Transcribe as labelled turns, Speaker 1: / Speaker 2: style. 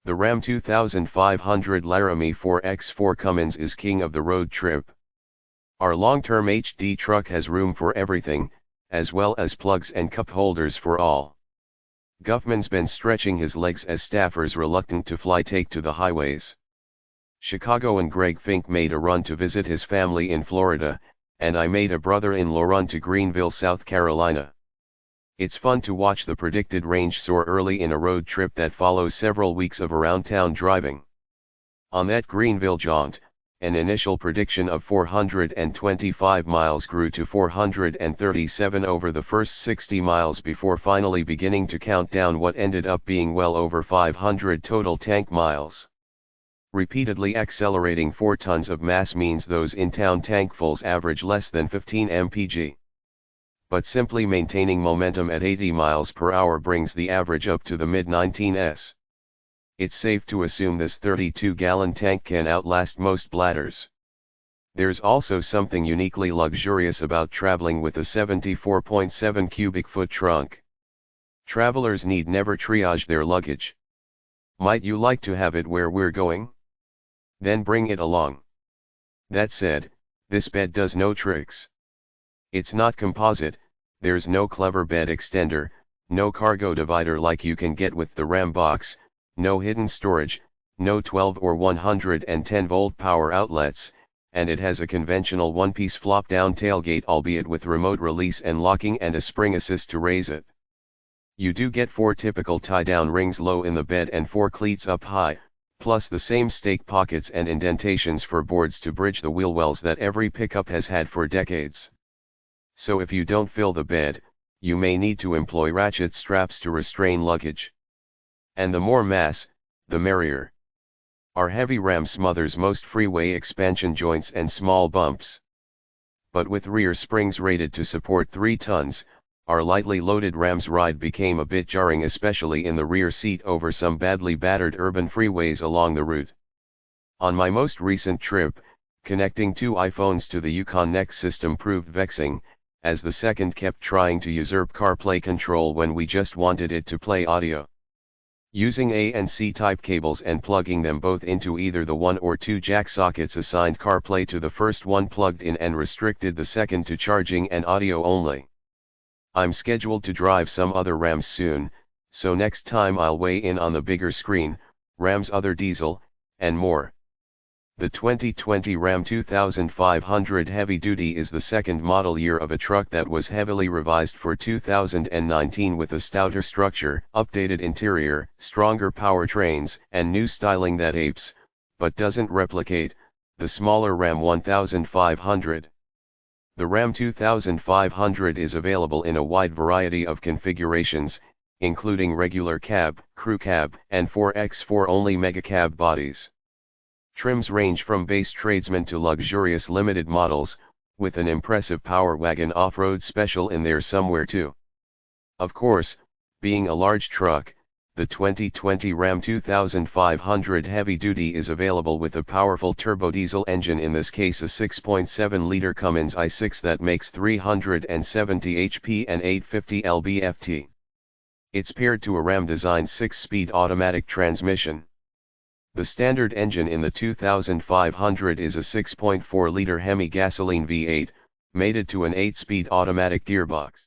Speaker 1: The Ram 2500 Laramie 4x4 Cummins is king of the road trip. Our long-term HD truck has room for everything, as well as plugs and cup holders for all. Guffman's been stretching his legs as staffers reluctant to fly take to the highways. Chicago and Greg Fink made a run to visit his family in Florida, and I made a brother-in-law run to Greenville, South Carolina. It's fun to watch the predicted range soar early in a road trip that follows several weeks of around-town driving. On that Greenville jaunt, an initial prediction of 425 miles grew to 437 over the first 60 miles before finally beginning to count down what ended up being well over 500 total tank miles. Repeatedly accelerating 4 tons of mass means those in-town tankfuls average less than 15 mpg. But simply maintaining momentum at 80 miles per hour brings the average up to the mid-19s. It's safe to assume this 32-gallon tank can outlast most bladders. There's also something uniquely luxurious about traveling with a 74.7 cubic foot trunk. Travelers need never triage their luggage. Might you like to have it where we're going? Then bring it along. That said, this bed does no tricks. It's not composite, there's no clever bed extender, no cargo divider like you can get with the Ram box, no hidden storage, no 12 or 110 volt power outlets, and it has a conventional one-piece flop-down tailgate, albeit with remote release and locking and a spring assist to raise it. You do get 4 typical tie-down rings low in the bed and 4 cleats up high, plus the same stake pockets and indentations for boards to bridge the wheel wells that every pickup has had for decades. So if you don't fill the bed, you may need to employ ratchet straps to restrain luggage. And the more mass, the merrier. Our heavy Ram smothers most freeway expansion joints and small bumps. But with rear springs rated to support 3 tons, our lightly loaded Ram's ride became a bit jarring, especially in the rear seat over some badly battered urban freeways along the route. On my most recent trip, connecting 2 iPhones to the Yukon Next system proved vexing, as the second kept trying to usurp CarPlay control when we just wanted it to play audio. Using A and C type cables and plugging them both into either the 1 or 2 jack sockets assigned CarPlay to the first one plugged in and restricted the second to charging and audio only. I'm scheduled to drive some other Rams soon, so next time I'll weigh in on the bigger screen, Ram's other diesel, and more. The 2020 Ram 2500 Heavy Duty is the second model year of a truck that was heavily revised for 2019 with a stouter structure, updated interior, stronger powertrains, and new styling that apes, but doesn't replicate, the smaller Ram 1500. The Ram 2500 is available in a wide variety of configurations, including regular cab, crew cab, and 4x4 only megacab bodies. Trims range from base tradesman to luxurious limited models, with an impressive Power Wagon off-road special in there somewhere too. Of course, being a large truck, the 2020 Ram 2500 Heavy Duty is available with a powerful turbo diesel engine, in this case a 6.7-liter Cummins i6 that makes 370 HP and 850 lb-ft. It's paired to a Ram-designed 6-speed automatic transmission. The standard engine in the 2500 is a 6.4-liter Hemi gasoline V8, mated to an 8-speed automatic gearbox.